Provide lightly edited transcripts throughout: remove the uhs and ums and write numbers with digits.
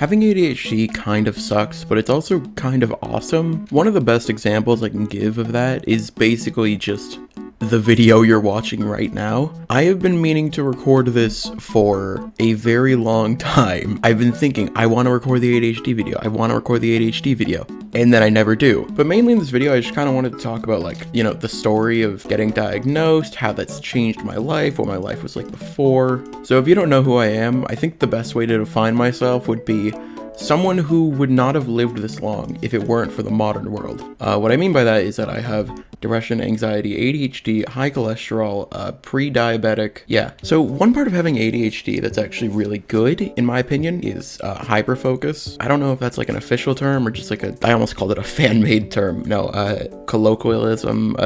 Having ADHD kind of sucks, but it's also kind of awesome. One of the best examples I can give of that is basically just the video you're watching right now. I have been meaning to record this for a very long time. I've been thinking, I want to record the ADHD video. I want to record the ADHD video. And then I never do. But mainly in this video, I just kind of wanted to talk about, like, you know, the story of getting diagnosed, how that's changed my life, what my life was like before. So if you don't know who I am, I think the best way to define myself would be someone who would not have lived this long if it weren't for the modern world. What I mean by that is that I have depression, anxiety, ADHD, high cholesterol, pre-diabetic. Yeah. So one part of having ADHD that's actually really good, in my opinion, is hyperfocus. I don't know if that's like an official term or just like I almost called it a fan-made term. No, colloquialism.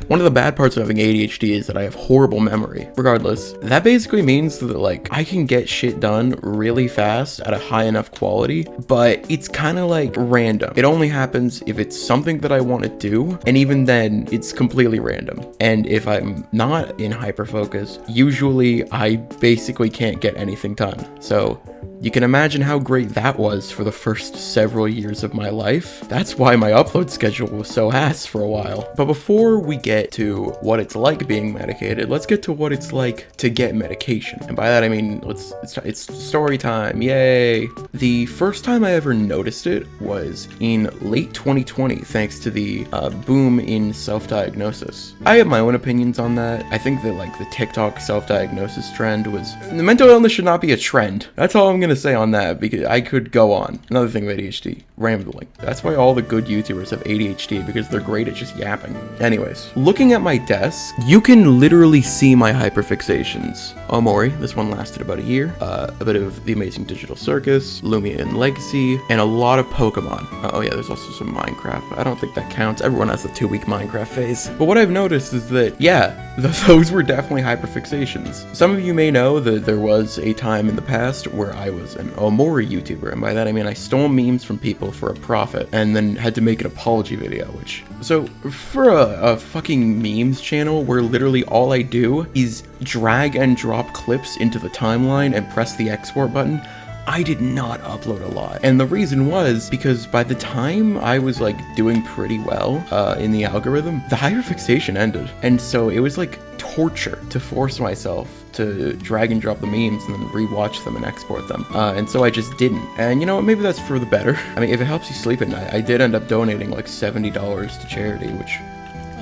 One of the bad parts of having ADHD is that I have horrible memory. Regardless, that basically means that, like, I can get shit done really fast at a high enough quality, but it's kind of like random. It only happens if it's something that I want to do, and even then, it's completely random. And if I'm not in hyperfocus, usually I basically can't get anything done. So you can imagine how great that was for the first several years of my life. That's why my upload schedule was so ass for a while. But before we get to what it's like being medicated, let's get to what it's like to get medication. And by that I mean, it's story time, yay! The first time I ever noticed it was in late 2020, thanks to the boom in self-diagnosis. I have my own opinions on that. I think that, like, the TikTok self-diagnosis trend was... The mental illness should not be a trend. That's all I'm gonna say on that, because I could go on. Another thing with ADHD, rambling. That's why all the good YouTubers have ADHD, because they're great at just yapping. Anyways, looking at my desk, you can literally see my hyperfixations. Omori, this one lasted about a year. A bit of The Amazing Digital Circus, Lumia and Legacy, and a lot of Pokemon. Oh yeah, there's also some Minecraft. I don't think that counts. Everyone has a 2-week Minecraft phase. But what I've noticed is that, yeah, those were definitely hyperfixations. Some of you may know that there was a time in the past where I was an Omori YouTuber, and by that I mean I stole memes from people for a profit, and then had to make an apology video, which... So, for a fucking memes channel where literally all I do is drag and drop clips into the timeline and press the export button, I did not upload a lot. And the reason was because by the time I was, like, doing pretty well in the algorithm, the hyperfixation ended. And so it was like torture to force myself to drag and drop the memes and then rewatch them and export them. And so I just didn't. And you know what, maybe that's for the better. I mean, if it helps you sleep at night, I did end up donating like $70 to charity, which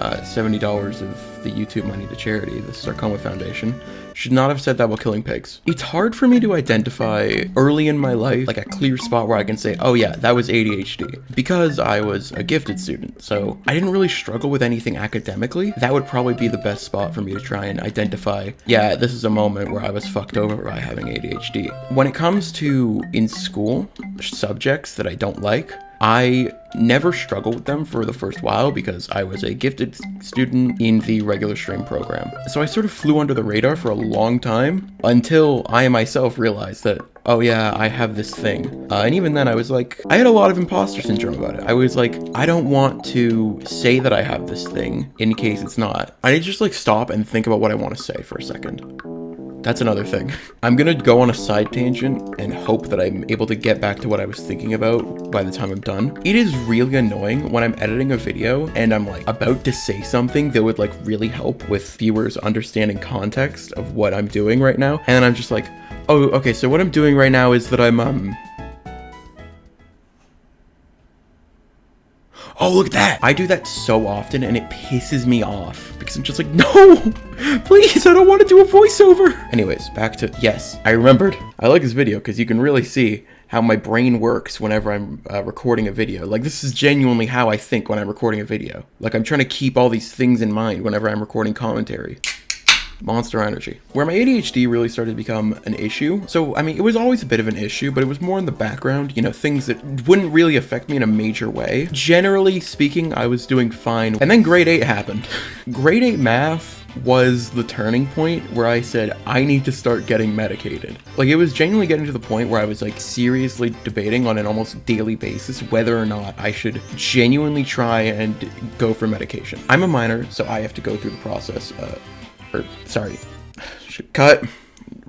$70 of the YouTube money to charity, the Sarcoma Foundation. Should not have said that while killing pigs. It's hard for me to identify early in my life, like a clear spot where I can say, oh yeah, that was ADHD, because I was a gifted student. So I didn't really struggle with anything academically. That would probably be the best spot for me to try and identify, yeah, this is a moment where I was fucked over by having ADHD. When it comes to in school, subjects that I don't like, I never struggled with them for the first while because I was a gifted student in the regular stream program. So I sort of flew under the radar for a long time until I myself realized that, oh yeah, I have this thing. And even then I was like, I had a lot of imposter syndrome about it. I was like, I don't want to say that I have this thing in case it's not. I need to just like stop and think about what I want to say for a second. That's another thing. I'm gonna go on a side tangent and hope that I'm able to get back to what I was thinking about by the time I'm done. It is really annoying when I'm editing a video and I'm like about to say something that would like really help with viewers understanding context of what I'm doing right now. And then I'm just like, oh, okay, so what I'm doing right now is that I'm, oh, look at that! I do that so often and it pisses me off because I'm just like, no! Please, I don't want to do a voiceover! Anyways, back to, yes, I remembered. I like this video because you can really see how my brain works whenever I'm recording a video. Like, this is genuinely how I think when I'm recording a video. Like, I'm trying to keep all these things in mind whenever I'm recording commentary. Monster Energy. Where my ADHD really started to become an issue. So, I mean, it was always a bit of an issue, but it was more in the background, you know, things that wouldn't really affect me in a major way. Generally speaking, I was doing fine. And then grade 8 happened. Grade 8 math was the turning point where I said, I need to start getting medicated. Like, it was genuinely getting to the point where I was like seriously debating on an almost daily basis whether or not I should genuinely try and go for medication. I'm a minor, so I have to go through the process. Cut.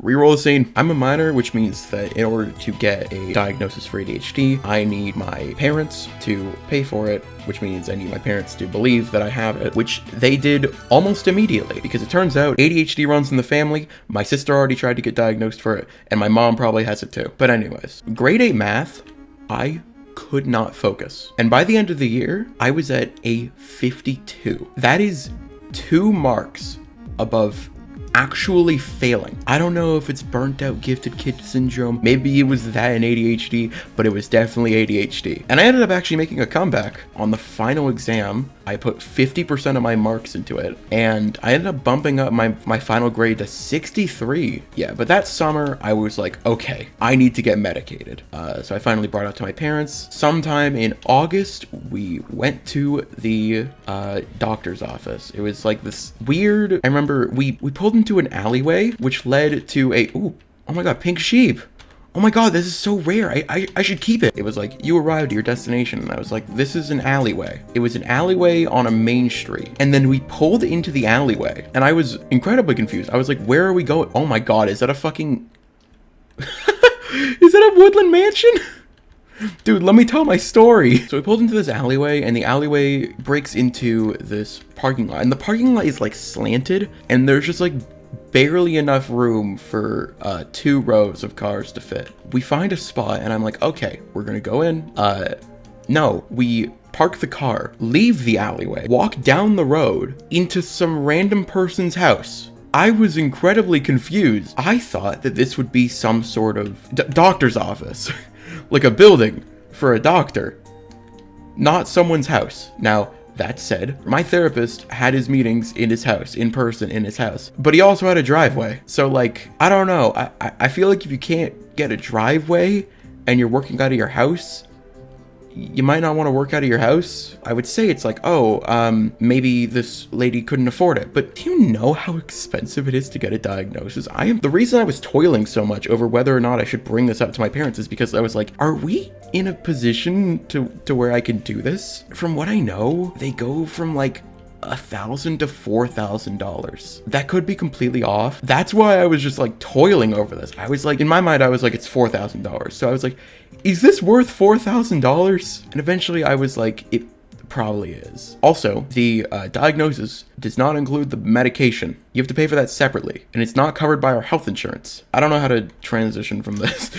Reroll the scene. I'm a minor, which means that in order to get a diagnosis for ADHD, I need my parents to pay for it, which means I need my parents to believe that I have it, which they did almost immediately, because it turns out ADHD runs in the family. My sister already tried to get diagnosed for it, and my mom probably has it too. But anyways, grade 8 math, I could not focus. And by the end of the year, I was at a 52. That is 2 marks above actually failing. I don't know if it's burnt out gifted kid syndrome. Maybe it was that and ADHD, but it was definitely ADHD. And I ended up actually making a comeback on the final exam. I put 50% of my marks into it, and I ended up bumping up my final grade to 63. Yeah, but that summer I was like, okay, I need to get medicated. So I finally brought it up to my parents. Sometime in August, we went to the doctor's office. It was like this weird, I remember we pulled into an alleyway, which led to a, oh my God, pink sheep. Oh my God, this is so rare. I should keep it. It was like, you arrived at your destination. And I was like, this is an alleyway. It was an alleyway on a main street. And then we pulled into the alleyway, and I was incredibly confused. I was like, where are we going? Oh my God, is that a fucking, is that a woodland mansion? Dude, let me tell my story. So we pulled into this alleyway, and the alleyway breaks into this parking lot. And the parking lot is like slanted, and there's just like barely enough room for 2 rows of cars to fit. We find a spot, and I'm like, okay, we're gonna go in. No, we park the car, leave the alleyway, walk down the road into some random person's house. I was incredibly confused. I thought that this would be some sort of doctor's office, like a building for a doctor, not someone's house. Now, that said, my therapist had his meetings in his house, in person in his house, but he also had a driveway. So like, I don't know. I feel like if you can't get a driveway and you're working out of your house, you might not want to work out of your house. I would say it's like, oh, maybe this lady couldn't afford it. But do you know how expensive it is to get a diagnosis? The reason I was toiling so much over whether or not I should bring this up to my parents is because I was like, are we in a position to where I can do this? From what I know, they go from like $1,000 to $4,000. That could be completely off. That's why I was just like toiling over this. I was like, in my mind, I was like, it's $4,000. So I was like, is this worth $4,000? And eventually I was like, it probably is. Also, the diagnosis does not include the medication. You have to pay for that separately, and it's not covered by our health insurance. I don't know how to transition from this.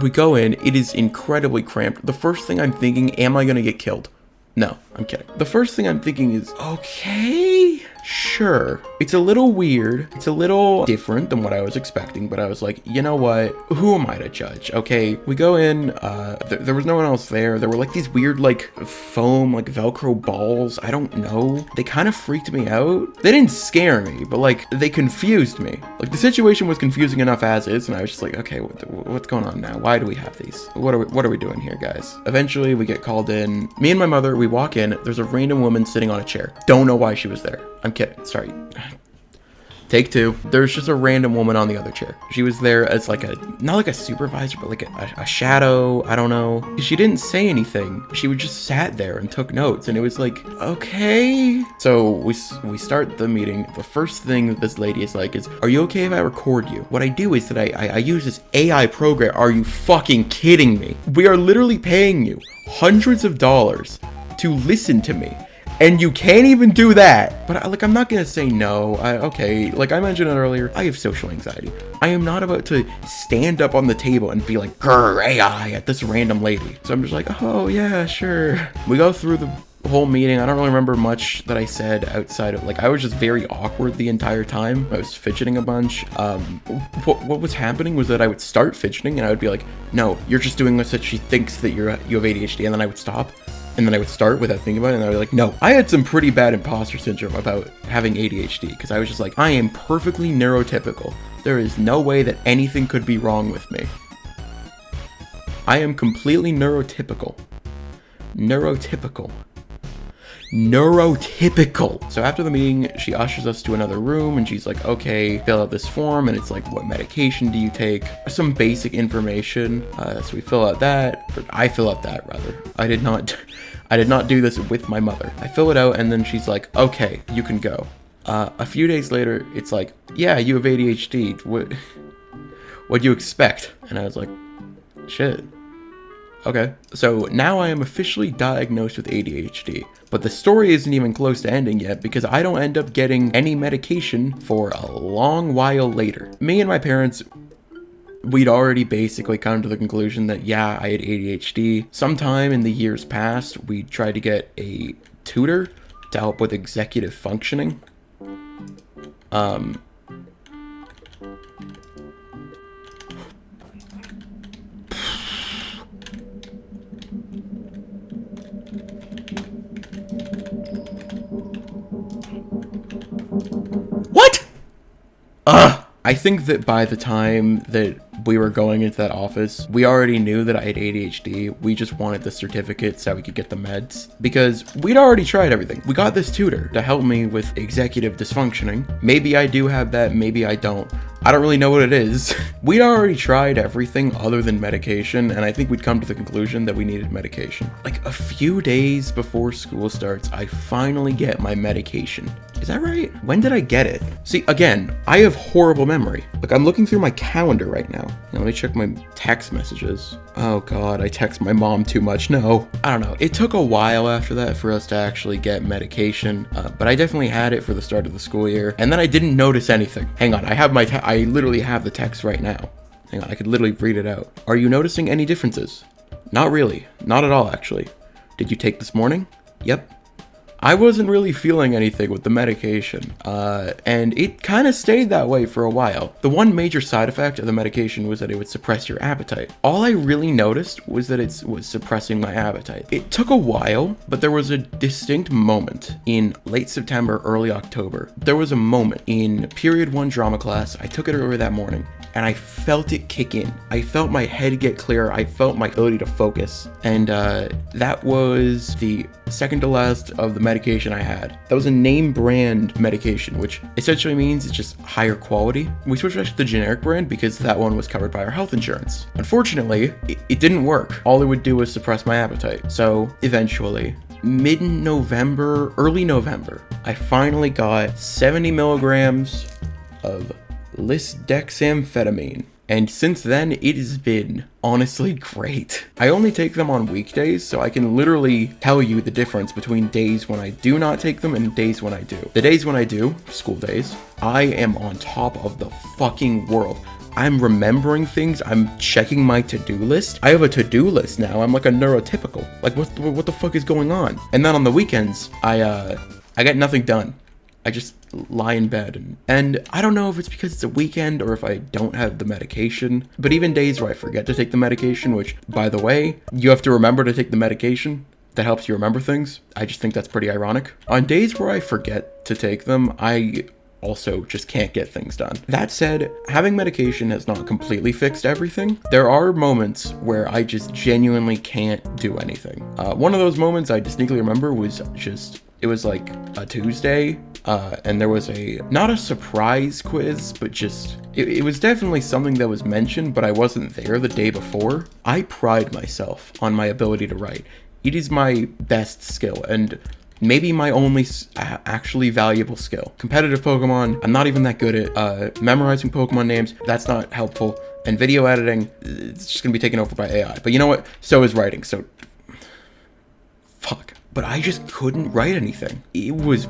We go in, it is incredibly cramped. The first thing I'm thinking, am I gonna get killed? No, I'm kidding. The first thing I'm thinking is, okay, sure. It's a little weird. It's a little different than what I was expecting, but I was like, you know what? Who am I to judge? Okay, we go in, there was no one else there. There were like these weird like foam, like Velcro balls. I don't know. They kind of freaked me out. They didn't scare me, but like they confused me. Like the situation was confusing enough as is, and I was just like, okay, what's going on now? Why do we have these? What are we doing here, guys? Eventually we get called in. Me and my mother, we walk in. There's a random woman sitting on a chair. Don't know why she was there. I'm kidding. Sorry. Take 2. There's just a random woman on the other chair. She was there as like not like a supervisor, but like a shadow. I don't know. She didn't say anything. She would just sat there and took notes, and it was like, okay. So we start the meeting. The first thing that this lady is like is, are you okay if I record you? What I do is that I use this AI program. Are you fucking kidding me? We are literally paying you hundreds of dollars to listen to me, and you can't even do that. But like, I'm not gonna say no. Okay, like I mentioned earlier, I have social anxiety. I am not about to stand up on the table and be like, grr, AI at this random lady. So I'm just like, oh yeah, sure. We go through the whole meeting. I don't really remember much that I said outside of like, I was just very awkward the entire time. I was fidgeting a bunch. What was happening was that I would start fidgeting, and I would be like, no, you're just doing this that she thinks that you have ADHD, and then I would stop. And then I would start without thinking about it, and I was like, no. I had some pretty bad imposter syndrome about having ADHD, because I was just like, I am perfectly neurotypical. There is no way that anything could be wrong with me. I am completely neurotypical. Neurotypical. So after the meeting, she ushers us to another room, and she's like, okay, fill out this form, and it's like, what medication do you take? Some basic information. So we fill out that, or I fill out that rather. I did not do this with my mother. I fill it out, and then she's like, okay, you can go. A few days later, it's like, yeah, you have ADHD. What'd you expect? And I was like, shit. Okay. So now I am officially diagnosed with ADHD. But the story isn't even close to ending yet because I don't end up getting any medication for a long while later. Me and my parents, we'd already basically come to the conclusion that, yeah, I had ADHD. Sometime in the years past, we tried to get a tutor to help with executive functioning. What? I think that by the time that we were going into that office, we already knew that I had ADHD. We just wanted the certificate so we could get the meds because we'd already tried everything. We got this tutor to help me with executive dysfunctioning. Maybe I do have that, maybe I don't. I don't really know what it is. We'd already tried everything other than medication, and I think we'd come to the conclusion that we needed medication. Like a few days before school starts, I finally get my medication. Is that right? When did I get it? See, again, I have horrible memory. Like, I'm looking through my calendar right now. Now, let me check my text messages. Oh god, I text my mom too much. No. I don't know. It took a while after that for us to actually get medication, but I definitely had it for the start of the school year. And then I didn't notice anything. Hang on, I have my I literally have the text right now. Hang on, I could literally read it out. Are you noticing any differences? Not really. Not at all, actually. Did you take this morning? Yep. I wasn't really feeling anything with the medication, and it kind of stayed that way for a while. The one major side effect of the medication was that it would suppress your appetite. All I really noticed was that it was suppressing my appetite. It took a while, but there was a distinct moment in late September, early October. There was a moment in period 1 drama class. I took it earlier that morning, and I felt it kick in. I felt my head get clearer. I felt my ability to focus, and that was the second to last of the medication I had. That was a name brand medication, which essentially means it's just higher quality. We switched back to the generic brand because that one was covered by our health insurance. Unfortunately, it didn't work. All it would do was suppress my appetite. So eventually, mid-November, early November, I finally got 70 milligrams of lisdexamfetamine. And since then, it has been honestly great. I only take them on weekdays, so I can literally tell you the difference between days when I do not take them and days when I do. The days when I do, school days, I am on top of the fucking world. I'm remembering things. I'm checking my to-do list. I have a to-do list now. I'm like a neurotypical. Like, what the fuck is going on? And then on the weekends, I get nothing done. I just lie in bed, and I don't know if it's because it's a weekend or if I don't have the medication, but even days where I forget to take the medication, which, by the way, you have to remember to take the medication that helps you remember things. I just think that's pretty ironic. On days where I forget to take them, I also just can't get things done. That said, having medication has not completely fixed everything. There are moments where I just genuinely can't do anything. One of those moments I distinctly remember was it was like a Tuesday, and there was not a surprise quiz, but just, it was definitely something that was mentioned, but I wasn't there the day before. I pride myself on my ability to write. It is my best skill, and maybe my only actually valuable skill. Competitive Pokemon, I'm not even that good at. Memorizing Pokemon names, that's not helpful. And video editing, it's just gonna be taken over by AI. But you know what? So is writing, so fuck. But I just couldn't write anything. It was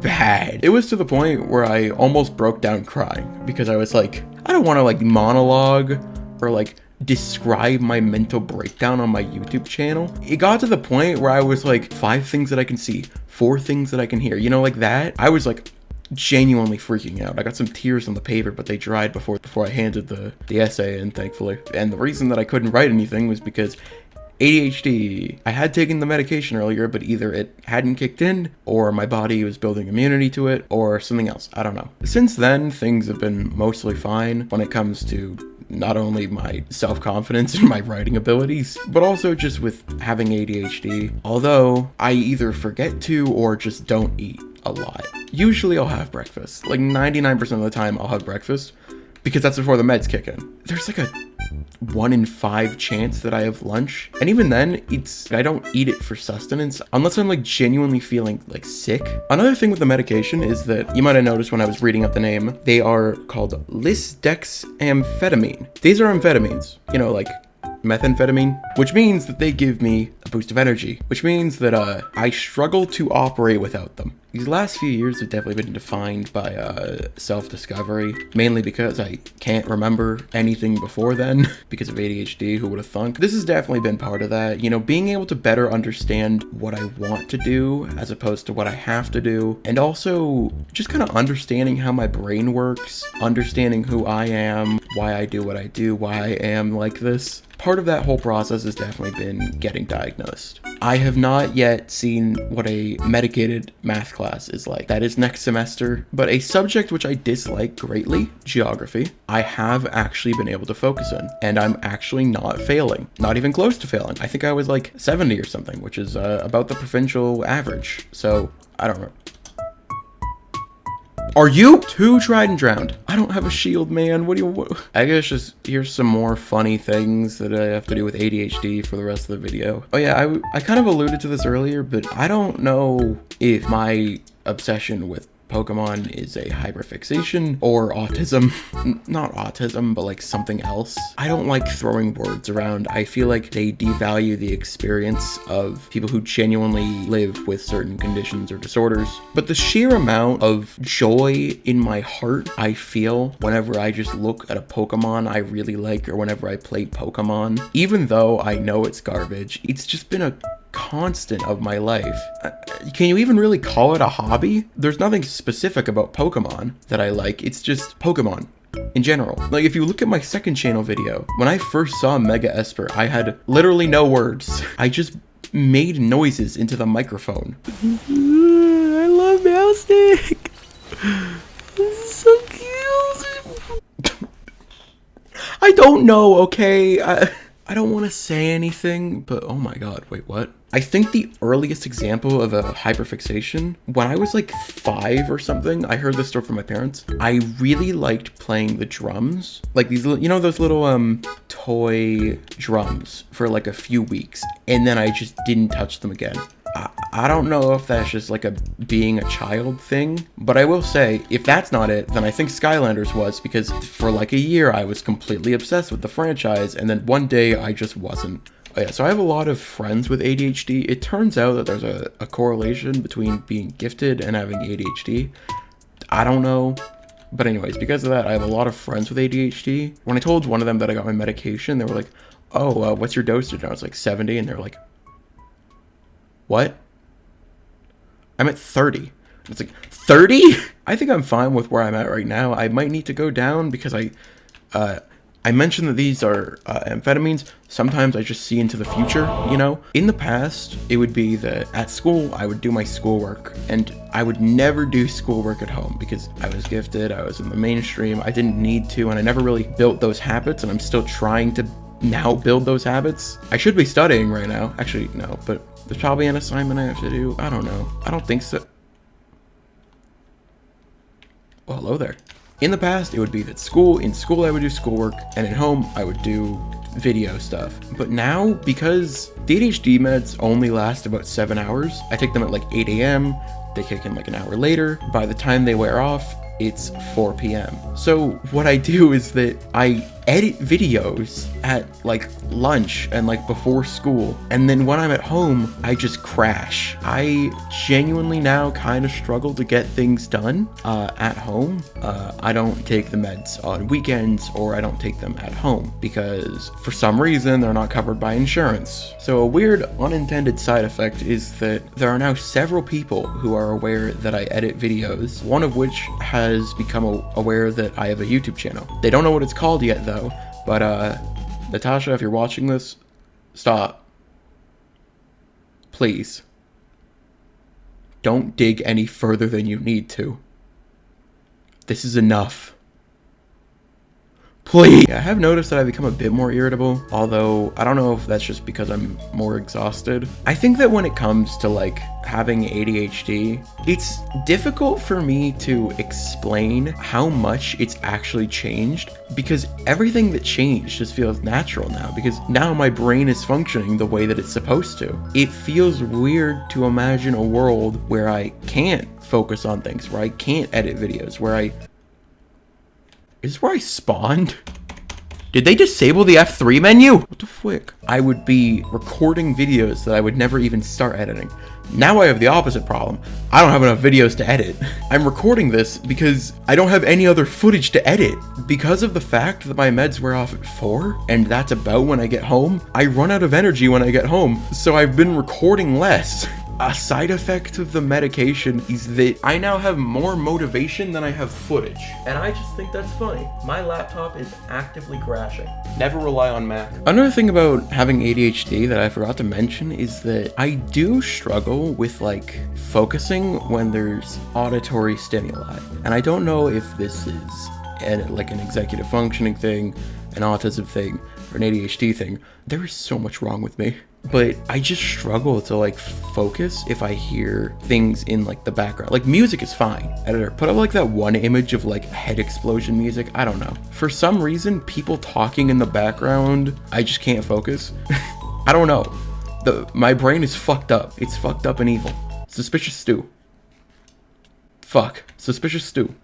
bad. It was to the point where I almost broke down crying because I was like, I don't want to like monologue or like describe my mental breakdown on my YouTube channel. It got to the point where I was like, 5 things that I can see, 4 things that I can hear, you know, like that. I was like genuinely freaking out. I got some tears on the paper, but they dried before I handed the essay in, thankfully. And the reason that I couldn't write anything was because ADHD. I had taken the medication earlier, but either it hadn't kicked in, or my body was building immunity to it, or something else. I don't know. Since then, things have been mostly fine when it comes to not only my self-confidence and my writing abilities, but also just with having ADHD. Although, I either forget to or just don't eat a lot. Usually I'll have breakfast. Like 99% of the time I'll have breakfast. because that's before the meds kick in. There's like a 1 in 5 chance that I have lunch, and even then I don't eat it for sustenance unless I'm like genuinely feeling like sick. Another thing with the medication is that you might have noticed when I was reading up the name, they are called lisdexamfetamine. These are amphetamines, you know, like methamphetamine, which means that they give me a boost of energy, which means that I struggle to operate without them. These last few years have definitely been defined by self-discovery, mainly because I can't remember anything before then because of ADHD, who would have thunk. This has definitely been part of that, you know, being able to better understand what I want to do as opposed to what I have to do, and also just kind of understanding how my brain works, understanding who I am, why I do what I do, why I am like this. Part of that whole process has definitely been getting diagnosed. I have not yet seen what a medicated math class is like. That is next semester, but a subject which I dislike greatly, geography, I have actually been able to focus in, and I'm actually not failing. Not even close to failing. I think I was like 70 or something, which is about the provincial average. So, I don't know. Are you? 2 tried and drowned. I don't have a shield, man. What? I guess just here's some more funny things that I have to do with ADHD for the rest of the video. Oh yeah, I kind of alluded to this earlier, but I don't know if my obsession with Pokemon is a hyperfixation or autism. Not autism, but like something else. I don't like throwing words around. I feel like they devalue the experience of people who genuinely live with certain conditions or disorders. But the sheer amount of joy in my heart I feel whenever I just look at a Pokemon I really like, or whenever I play Pokemon, even though I know it's garbage, it's just been a constant of my life. Can you even really call it a hobby? There's nothing specific about Pokemon that I like. It's just Pokemon in general. Like, if you look at my second channel video, when I first saw Mega Esper, I had literally no words. I just made noises into the microphone. I love Mousestick. This is so cute. I don't know, okay? I don't want to say anything, but oh my god, wait, what? I think the earliest example of a hyperfixation, when I was like 5 or something, I heard this story from my parents. I really liked playing the drums, like these, you know, those little toy drums, for like a few weeks, and then I just didn't touch them again. I don't know if that's just like a being a child thing, but I will say, if that's not it, then I think Skylanders was, because for like a year I was completely obsessed with the franchise, and then one day I just wasn't. Oh yeah, so I have a lot of friends with ADHD. It turns out that there's a correlation between being gifted and having ADHD. I don't know. But anyways, because of that, I have a lot of friends with ADHD. When I told one of them that I got my medication, they were like, oh, what's your dosage? And I was like, 70. And they were like, what? I'm at 30. It's like, 30? I think I'm fine with where I'm at right now. I might need to go down because I mentioned that these are amphetamines. Sometimes I just see into the future, you know? In the past, it would be that at school, I would do my schoolwork, and I would never do schoolwork at home because I was gifted, I was in the mainstream, I didn't need to, and I never really built those habits, and I'm still trying to now build those habits. I should be studying right now. Actually, no, but there's probably an assignment I have to do. I don't know. I don't think so. Well, hello there. In the past, it would be that in school I would do schoolwork, and at home I would do video stuff. But now, because the ADHD meds only last about 7 hours, I take them at like 8 a.m., they kick in like an hour later. By the time they wear off, it's 4 p.m. So what I do is that I edit videos at like lunch and like before school, and then when I'm at home I just crash. I genuinely now kind of struggle to get things done at home. I don't take the meds on weekends, or I don't take them at home because for some reason they're not covered by insurance. So a weird unintended side effect is that there are now several people who are aware that I edit videos, one of which has become aware that I have a YouTube channel. They don't know what it's called yet though, but Natasha, if you're watching this, stop. Please. Don't dig any further than you need to. This is enough. Please. Yeah, I have noticed that I've become a bit more irritable, although I don't know if that's just because I'm more exhausted. I think that when it comes to like having ADHD, it's difficult for me to explain how much it's actually changed, because everything that changed just feels natural now, because now my brain is functioning the way that it's supposed to. It feels weird to imagine a world where I can't focus on things, where I can't edit videos, where I... Is this where I spawned? Did they disable the F3 menu? What the frick? I would be recording videos that I would never even start editing. Now I have the opposite problem. I don't have enough videos to edit. I'm recording this because I don't have any other footage to edit. Because of the fact that my meds wear off at 4, and that's about when I get home, I run out of energy when I get home, so I've been recording less. A side effect of the medication is that I now have more motivation than I have footage. And I just think that's funny. My laptop is actively crashing. Never rely on Mac. Another thing about having ADHD that I forgot to mention is that I do struggle with like focusing when there's auditory stimuli. And I don't know if this is like an executive functioning thing, an autism thing, or an ADHD thing. There is so much wrong with me. But I just struggle to like focus if I hear things in like the background. Like music is fine. Editor, put up like that one image of like head explosion music. I don't know. For some reason, people talking in the background, I just can't focus. I don't know. My brain is fucked up. It's fucked up and evil. Suspicious stew. Fuck. Suspicious stew.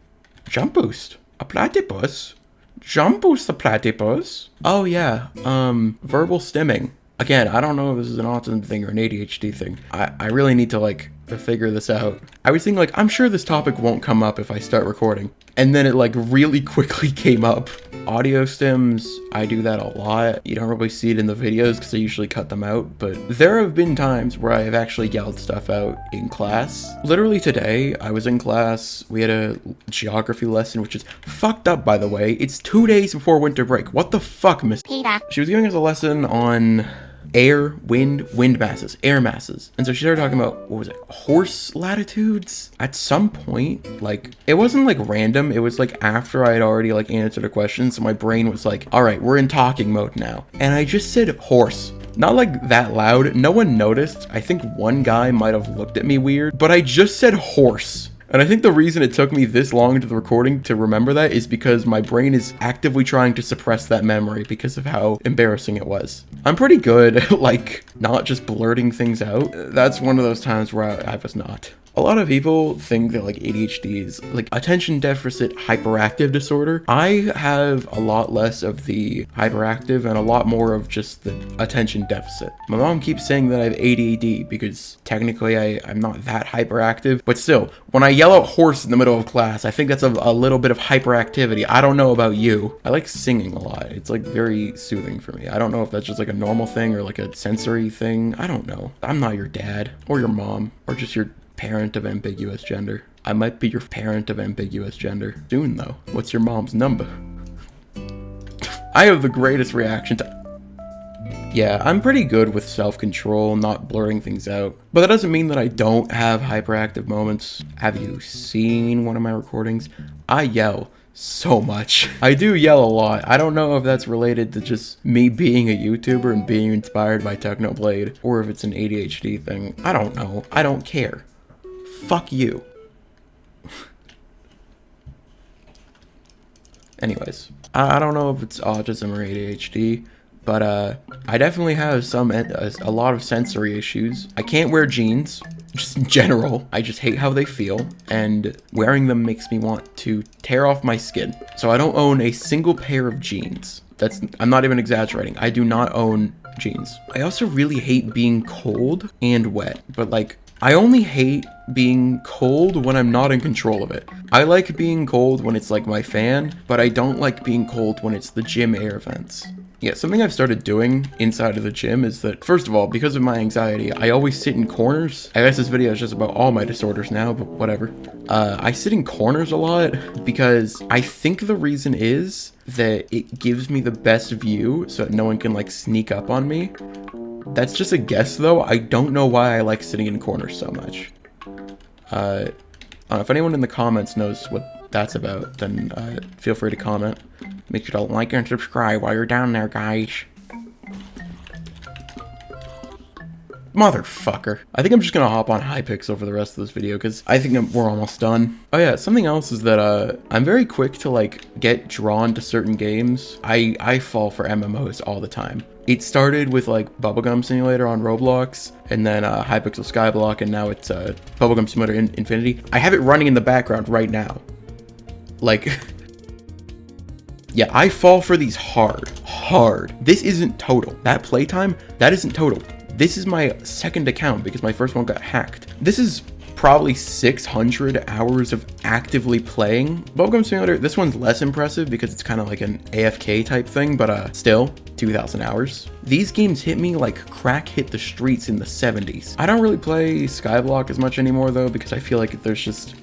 Jump boost. A platypus. Jump boost a platypus. Oh yeah. Verbal stimming. Again, I don't know if this is an autism thing or an ADHD thing. I really need to like figure this out. I was thinking like, I'm sure this topic won't come up if I start recording. And then it like really quickly came up. Audio stims, I do that a lot. You don't really see it in the videos because I usually cut them out, but there have been times where I have actually yelled stuff out in class. Literally today, I was in class, we had a geography lesson, which is fucked up, by the way. It's 2 days before winter break. What the fuck, Miss Peter? She was giving us a lesson on air, wind masses, air masses. And so she started talking about, what was it, horse latitudes? At some point, like, it wasn't like random, it was like after I had already like answered a question, so my brain was like, all right, we're in talking mode now. And I just said horse. Not like that loud, no one noticed. I think one guy might have looked at me weird, but I just said horse. And I think the reason it took me this long into the recording to remember that is because my brain is actively trying to suppress that memory because of how embarrassing it was. I'm pretty good at, like, not just blurting things out. That's one of those times where I was not. A lot of people think that like ADHD is like attention deficit hyperactive disorder. I have a lot less of the hyperactive and a lot more of just the attention deficit. My mom keeps saying that I have ADHD because technically I'm not that hyperactive, but still, when I yell out horse in the middle of class, I think that's a little bit of hyperactivity. I don't know about you. I like singing a lot. It's like very soothing for me. I don't know if that's just like a normal thing or like a sensory thing. I don't know. I'm not your dad or your mom or just your parent of ambiguous gender. I might be your parent of ambiguous gender soon though. What's your mom's number? I have the greatest reaction to... Yeah, I'm pretty good with self-control, not blurring things out. But that doesn't mean that I don't have hyperactive moments. Have you seen one of my recordings? I yell so much. I do yell a lot. I don't know if that's related to just me being a YouTuber and being inspired by Technoblade, or if it's an ADHD thing. I don't know. I don't care. Fuck you. Anyways, I don't know if it's autism or ADHD, but I definitely have a lot of sensory issues. I can't wear jeans, just in general. I just hate how they feel, and wearing them makes me want to tear off my skin. So I don't own a single pair of jeans. I'm not even exaggerating. I do not own jeans. I also really hate being cold and wet, but like, I only hate being cold when I'm not in control of it. I like being cold when it's like my fan, but I don't like being cold when it's the gym air vents. Yeah, something I've started doing inside of the gym is that, first of all, because of my anxiety, I always sit in corners. I guess this video is just about all my disorders now, but whatever. I sit in corners a lot because I think the reason is that it gives me the best view so that no one can like sneak up on me. That's just a guess though. I don't know why I like sitting in corners so much. I don't know if anyone in the comments knows what that's about, then feel free to comment. Make sure to like and subscribe while you're down there, guys. Motherfucker. I think I'm just gonna hop on Hypixel for the rest of this video because I think we're almost done. Oh yeah, something else is that I'm very quick to like get drawn to certain games. I fall for MMOs all the time. It started with like Bubblegum Simulator on Roblox, and then Hypixel Skyblock, and now it's Bubblegum Simulator Infinity. I have it running in the background right now. Like, yeah, I fall for these hard. This isn't total. That playtime, that isn't total. This is my second account because my first one got hacked. This is probably 600 hours of actively playing. Bubblegum Simulator, this one's less impressive because it's kind of like an AFK type thing, but still, 2,000 hours. These games hit me like crack hit the streets in the 70s. I don't really play Skyblock as much anymore though, because I feel like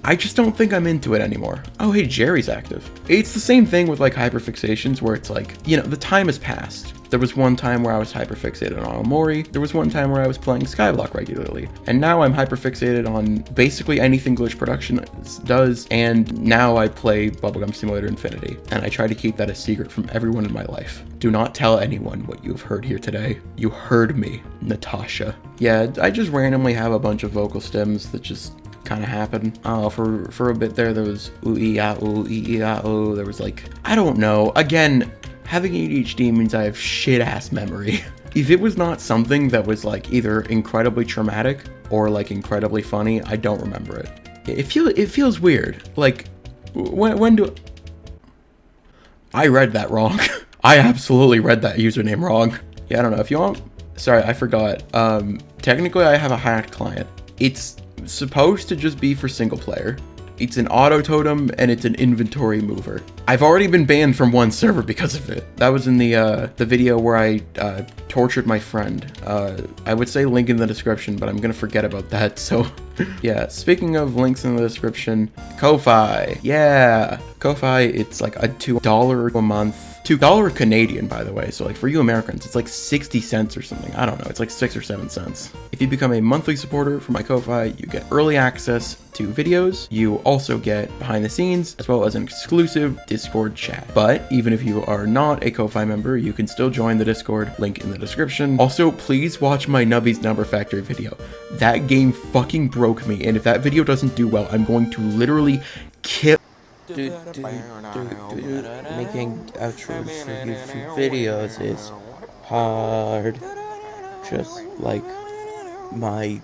I just don't think I'm into it anymore. Oh hey, Jerry's active. It's the same thing with like hyperfixations where it's like, you know, the time has passed. There was one time where I was hyperfixated on Aomori. There was one time where I was playing Skyblock regularly. And now I'm hyperfixated on basically anything Glitch Productions does. And now I play Bubblegum Simulator Infinity. And I try to keep that a secret from everyone in my life. Do not tell anyone what you've heard here today. You heard me, Natasha. Yeah, I just randomly have a bunch of vocal stems that just kind of happen. Oh, for a bit there was ooh-ee-ah-ooh, ee-ee-ah-ooh. There was like, I don't know. Again, having ADHD means I have shit-ass memory. If it was not something that was like either incredibly traumatic or like incredibly funny, I don't remember it. It feels weird. Like, when do... I read that wrong. I absolutely read that username wrong. Yeah, I don't know. If you want... Sorry, I forgot. Technically, I have a hacked client. It's supposed to just be for single player. It's an auto totem and it's an inventory mover. I've already been banned from one server because of it. That was in the video where I tortured my friend. I would say link in the description, but I'm gonna forget about that. So yeah, speaking of links in the description, Ko-Fi. Yeah, Ko-Fi, it's like a $2 a month. $2 Canadian, by the way. So like for you Americans, it's like 60 cents or something. I don't know. It's like 6 or 7 cents. If you become a monthly supporter for my Ko-Fi, you get early access to videos. You also get behind the scenes as well as an exclusive Discord chat. But even if you are not a Ko-Fi member, you can still join the Discord, link in the description. Also, please watch my Nubby's Number Factory video. That game fucking broke me. And if that video doesn't do well, I'm going to literally kill... Dude, making outros for YouTube videos is hard. Just like my